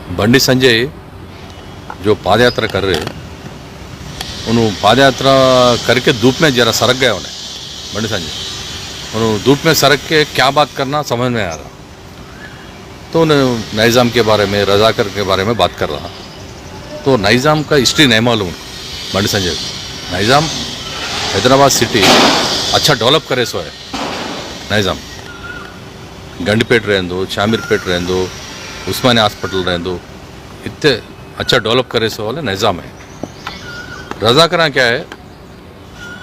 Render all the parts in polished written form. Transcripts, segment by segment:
बंडी संजय जो पाद यात्रा कर रहे, उन्होंने पाद यात्रा करके धूप में जरा सरक गया उन्हें। बंडी संजय उन्होंने धूप में सरक के क्या बात करना समझ में आ रहा, तो उन्हें निज़ाम के बारे में, रजाकर के बारे में बात कर रहा। तो निज़ाम का हिस्ट्री नहीं मालूम बंडी संजय को। निज़ाम हैदराबाद सिटी अच्छा डेवलप करे सो है। निज़ाम गंडपेट रहने दो, शामिरपेट रहने दो, उस्मानिया हॉस्पिटल रहने दो, इतने अच्छा डेवलप करे सो वाले निज़ाम है। रजाकरा क्या है,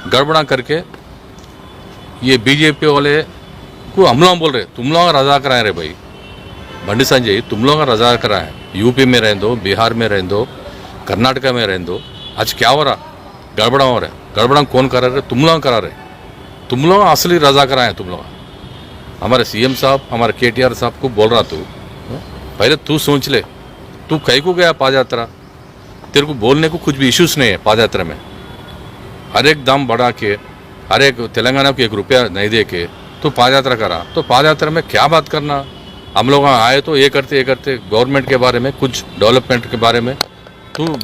गड़बड़ा करके ये बीजेपी वाले को हम लोग बोल रहे तुम लोग रजाकरा है रे भाई। बंडी संजय तुम लोग रजाकरा है, यूपी में रहने दो, बिहार में रहने दो, कर्नाटका में रहने दो। आज क्या हो रहा, गड़बड़ा हो रहा है। गड़बड़ा कौन करा रहे? तुम लोग करा रहे। तुम लोग असली रजाकरा है। तुम लोग हमारे सीएम साहब, हमारे केटीआर साहब को बोल रहा तू, पहले तू सोच ले, तू कहीं को गया पाद यात्रा? तेरे को बोलने को कुछ भी इश्यूज नहीं है पाद यात्रा में। हर एक दाम बढ़ा के, हर एक तेलंगाना को 1 रुपया नहीं दे के तू पाद यात्रा करा। तो पाद यात्रा में क्या बात करना? हम लोग आए तो ये करते गवर्नमेंट के बारे में, कुछ डेवलपमेंट के बारे में तू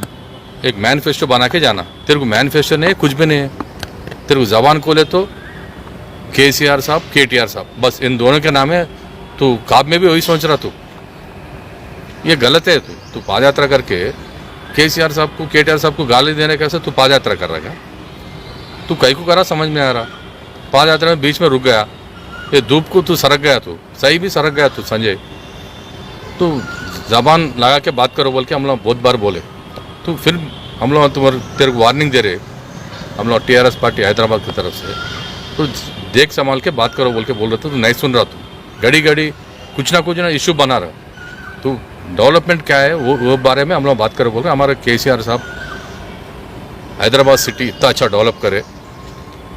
एक मैनिफेस्टो बना के जाना। तेरे को मैनिफेस्टो नहीं है, कुछ भी नहीं है। तेरे को जबान खोले तो केसीआर साहब, केटीआर साहब, बस इन दोनों के नाम है। तू काब में भी वही सोच रहा। तू ये गलत है। तू पाद यात्रा करके केसीआर साहब को, केटीआर साहब को गाली देने कैसे तू पाद यात्रा कर रहा है? तू कहीं को करा समझ में आ रहा। पाद यात्रा में बीच में रुक गया, ये धूप को तू सरक गया। तू सही भी सरक गया तू संजय। तू जबान लगा के बात करो बोल के हम लोग बहुत बार बोले। तो फिर हम लोग तेरे को वार्निंग दे रहे, हम लोग टीआरएस पार्टी हैदराबाद की तरफ से, तो देख संभाल के बात करो बोल के बोल रहे थे। तो नहीं सुन रहा। तू घड़ी घड़ी कुछ ना इशू बना रहा। तो डेवलपमेंट क्या है वो बारे में हम लोग बात करो बोल रहे। हमारे केसीआर साहब हैदराबाद सिटी इतना अच्छा डेवलप करे,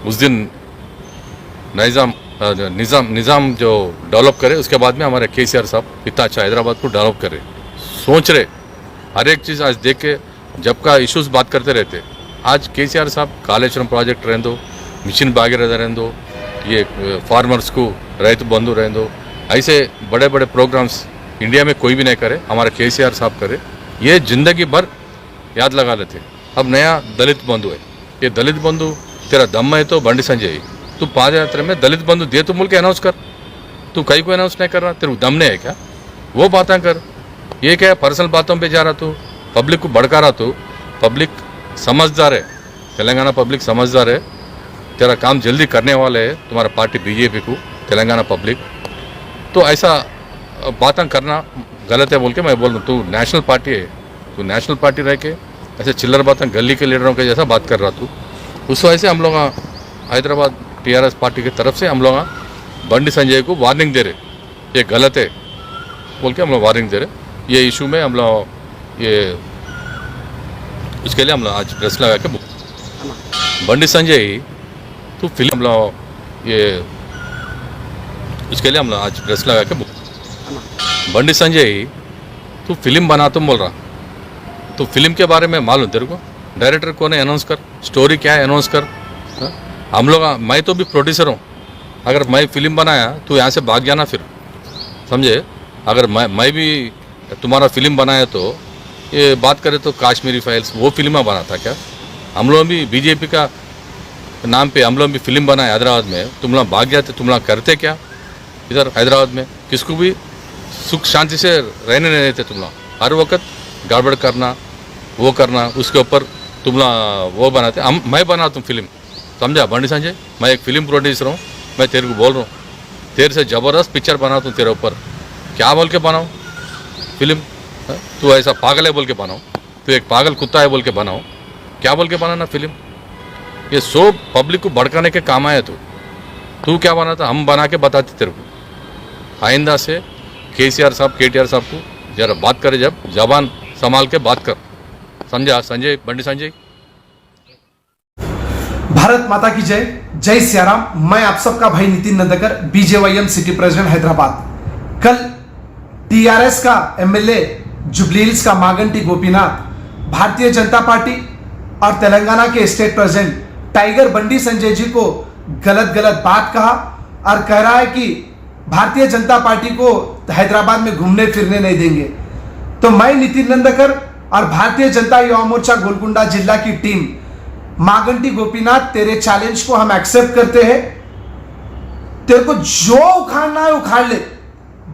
उस दिन निज़ाम जो डेवलप करे, उसके बाद में हमारे केसीआर साहब इतना अच्छा हैदराबाद को डेवलप करे। सोच रहे हर एक चीज़ आज देख के, जब का इश्यूज बात करते रहते। आज केसीआर साहब कालेश्वरम प्रोजेक्ट रहने दो, मिशन भागीरथ रहने दो, ये फार्मर्स को रैतु बंधु रहने दो, ऐसे बड़े बड़े प्रोग्राम्स इंडिया में कोई भी नहीं करे, हमारे केसीआर साहब करे। ये जिंदगी भर याद लगा लेते। अब नया दलित बंधु है। ये दलित बंधु तेरा दम है तो बंडी संजय, तू पाद यात्रा में दलित बंधु दे तो मुल्क के अनाउंस कर। तू कहीं को अनाउंस नहीं कर रहा, तेरे दम नहीं है क्या? वो बातें कर। ये क्या पर्सनल बातों पे जा रहा तू, पब्लिक को भड़का रहा तू। पब्लिक समझदार है, तेलंगाना पब्लिक समझदार है। तेरा काम जल्दी करने वाले है तुम्हारा पार्टी बीजेपी को, तेलंगाना पब्लिक। तो ऐसा बातें करना गलत है बोल के मैं बोल रहा हूँ। तू नेशनल पार्टी है, तू नेशनल पार्टी रह के ऐसे चिल्लर बातें गली के लीडरों के जैसा बात कर रहा तू। उस वजह से हम लोग हैदराबाद टीआरएस पार्टी की तरफ से हम लोग बंडी संजय को वार्निंग दे रहे, ये गलत है बोल के हम लोग वार्निंग दे रहे। ये इशू में हम लोग ये इसके लिए हम लोग आज प्रेस लगा के बंडी संजय तो फिल्म हम लोग ये इसके लिए हम लोग आज प्रेस लगा के बंडी संजय तू फिल्म बना तुम बोल रहा। तो फिल्म के बारे में मालूम तेरे को? डायरेक्टर कौन है अनाउंस कर, स्टोरी क्या है अनाउंस कर। हम लोग, मैं तो भी प्रोड्यूसर हूँ। अगर मैं फिल्म बनाया तो यहाँ से भाग जाना फिर, समझे? अगर मैं भी तुम्हारा फिल्म बनाया तो ये बात करें तो काश्मीरी फाइल्स वो फिल्म बना था क्या? हम लोग भी बीजेपी का नाम पे हम लोग भी फिल्म बनाए हैदराबाद में। तुम लोग भाग जाते, तुम लोग करते क्या इधर हैदराबाद में? किसको भी सुख शांति से रहने नहीं देते तुम लोग। हर वक्त गड़बड़ करना, वो करना, उसके ऊपर तुम लोग वो बनाते। मैं बनाता हूँ फिल्म, समझा बंडी संजय? मैं एक फिल्म प्रोड्यूसर हूँ। मैं तेरे को बोल रहा हूँ, तेरे से ज़बरदस्त पिक्चर बनाता हूँ तेरे ऊपर। क्या बोल के बनाऊँ फिल्म? तू ऐसा पागल है बोल के बनाओ, तू एक पागल कुत्ता है बोल के बनाओ, क्या बोल के बनाना फिल्म? ये सब पब्लिक को भड़काने के काम आया। तू क्या बनाता? हम बना के बताते तेरे को। आइंदा से केसीआर साहब, केटीआर साहब को जरा बात करे, जब जबान संभाल के बात कर, समझा संजय? बंडी संजय, भारत माता की जय, जय सियाराम। मैं आप सबका भाई Nitin Nandkar, BJYM city president Hyderabad. कल टीआरएस का एमएलए जुबली हिल्स का मागंटी गोपीनाथ भारतीय जनता पार्टी और तेलंगाना के state president tiger Bandi Sanjay ji को गलत बात कहा और कह रहा है कि भारतीय जनता पार्टी को हैदराबाद में घूमने फिरने नहीं देंगे। तो मैं नितिन नंदकर और भारतीय जनता युवा मोर्चा गोलकुंडा जिला की टीम मागंटी गोपीनाथ, तेरे चैलेंज को हम एक्सेप्ट करते हैं। तेरे को जो उखाड़ना है उखाड़ ले।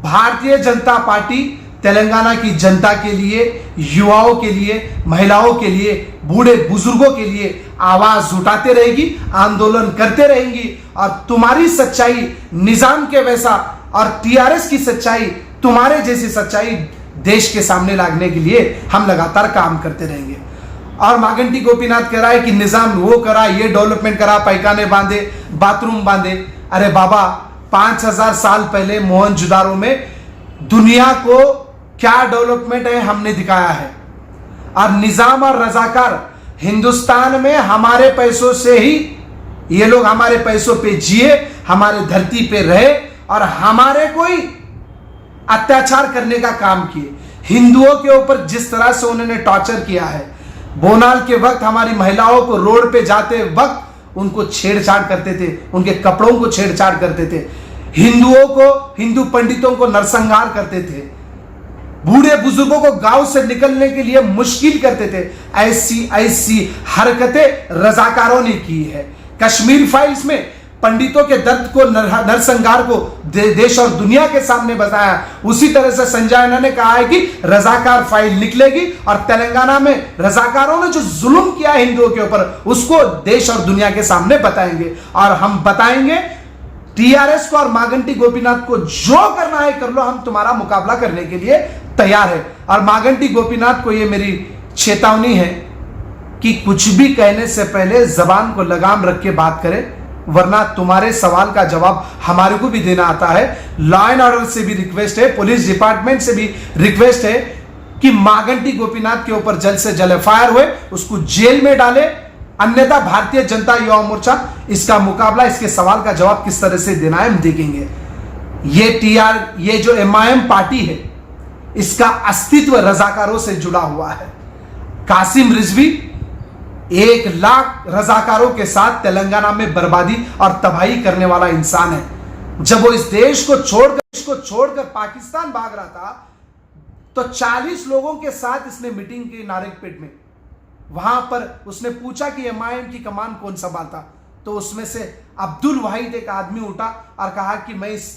भारतीय जनता पार्टी तेलंगाना की जनता के लिए, युवाओं के लिए, महिलाओं के लिए, बूढ़े बुजुर्गों के लिए आवाज उठाते रहेगी, आंदोलन करते रहेंगी। और तुम्हारी सच्चाई निजाम के वैसा और टीआरएस की सच्चाई तुम्हारे जैसी सच्चाई देश के सामने लाने के लिए हम लगातार काम करते रहेंगे। और मागंटी गोपीनाथ कह रहा है कि निजाम वो करा, ये डेवलपमेंट करा, पैखाने बांधे, बाथरूम बांधे। अरे बाबा, 5000 साल पहले मोहनजोदारो में दुनिया को क्या डेवलपमेंट है हमने दिखाया है। और निजाम और रजाकार हिंदुस्तान में हमारे पैसों से ही ये लोग हमारे पैसों पे जिए, हमारे धरती पे रहे और हमारे कोई अत्याचार करने का काम किए। हिंदुओं के ऊपर जिस तरह से उन्होंने टॉर्चर किया है, बोनाल के वक्त हमारी महिलाओं को रोड पे जाते वक्त उनको छेड़छाड़ करते थे, उनके कपड़ों को छेड़छाड़ करते थे, हिंदुओं को, हिंदू पंडितों को नरसंहार करते थे, बूढ़े बुजुर्गों को गांव से निकलने के लिए मुश्किल करते थे। ऐसी हरकतें रजाकारों ने की है। कश्मीर फाइल्स में पंडितों के दर्द को, नरसंहार को देश और दुनिया के सामने बताया। उसी तरह से संजय आना ने कहा है कि रजाकार फाइल निकलेगी और तेलंगाना में रजाकारों ने जो जुल्म किया हिंदुओं के ऊपर उसको देश और दुनिया के सामने बताएंगे। और हम बताएंगे टीआरएस को और मागंटी गोपीनाथ को, जो करना है कर लो, हम तुम्हारा मुकाबला करने के लिए तैयार है। और मागंटी गोपीनाथ को ये मेरी चेतावनी है कि कुछ भी कहने से पहले जबान को लगाम रख के बात करें, वरना तुम्हारे सवाल का जवाब हमारे को भी देना आता है। लॉ एंड ऑर्डर से भी रिक्वेस्ट है, पुलिस डिपार्टमेंट से भी रिक्वेस्ट है कि मागंटी गोपीनाथ के ऊपर जल्द से जल्द एफआईआर हुए, उसको जेल में डाले। अन्यथा भारतीय जनता युवा मोर्चा इसका मुकाबला, इसके सवाल का जवाब किस तरह से देना है हम देखेंगे। ये जो एमआईएम पार्टी है, इसका अस्तित्व रजाकारों से जुड़ा हुआ है। कासिम रिजवी 1 लाख रजाकारों के साथ तेलंगाना में बर्बादी और तबाही करने वाला इंसान है। जब वो इस देश को छोड़कर पाकिस्तान भाग रहा था तो 40 लोगों के साथ इसने मीटिंग की नारकपेट में। वहां पर उसने पूछा कि एमआईएम की कमान कौन संभालता, तो उसमें से अब्दुल वाहिद एक आदमी उठा और कहा कि मैं इस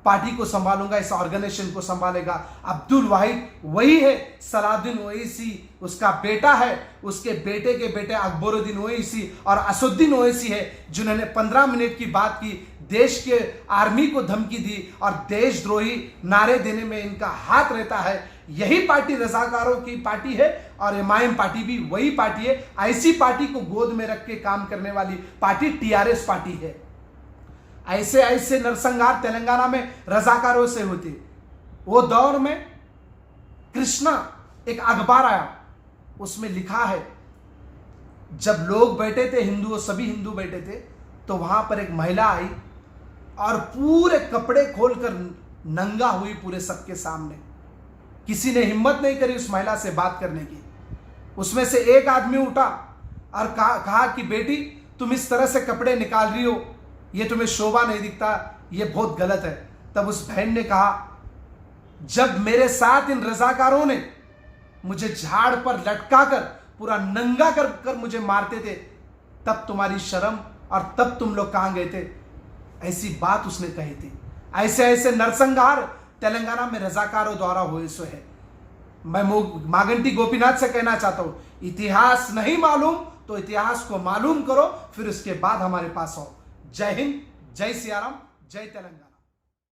पार्टी को संभालूंगा, इस ऑर्गेनाइजेशन को संभालेगा। अब्दुल वाहिद वही है सलाउद्दीन ओवैसी, उसका बेटा है, उसके बेटे के बेटे अकबरुद्दीन ओवैसी और असुद्दीन ओवैसी है, जिन्होंने 15 मिनट की बात की, देश के आर्मी को धमकी दी और देशद्रोही नारे देने में इनका हाथ रहता है। यही पार्टी रजाकारों की पार्टी है और एमआईएम पार्टी भी वही पार्टी है। ऐसी पार्टी को गोद में रख के काम करने वाली पार्टी टीआरएस पार्टी है। ऐसे नरसंहार तेलंगाना में रजाकारों से होती। वो दौर में कृष्णा एक अखबार आया, उसमें लिखा है जब लोग बैठे थे, हिंदू, सभी हिंदू बैठे थे, तो वहां पर एक महिला आई और पूरे कपड़े खोलकर नंगा हुई पूरे सबके सामने। किसी ने हिम्मत नहीं करी उस महिला से बात करने की। उसमें से एक आदमी उठा और कहा कि बेटी, तुम इस तरह से कपड़े निकाल रही हो, ये तुम्हें शोभा नहीं दिखता, ये बहुत गलत है। तब उस बहन ने कहा, जब मेरे साथ इन रजाकारों ने मुझे झाड़ पर लटका कर पूरा नंगा कर मुझे मारते थे, तब तुम्हारी शर्म और तब तुम लोग कहां गए थे? ऐसी बात उसने कही थी। ऐसे नरसंहार तेलंगाना में रजाकारों द्वारा हुए सो है। मैं मागंटी गोपीनाथ से कहना चाहता हूं, इतिहास नहीं मालूम तो इतिहास को मालूम करो, फिर उसके बाद हमारे पास आओ। जय हिंद, जय सियाराम, जय तेलंगाना।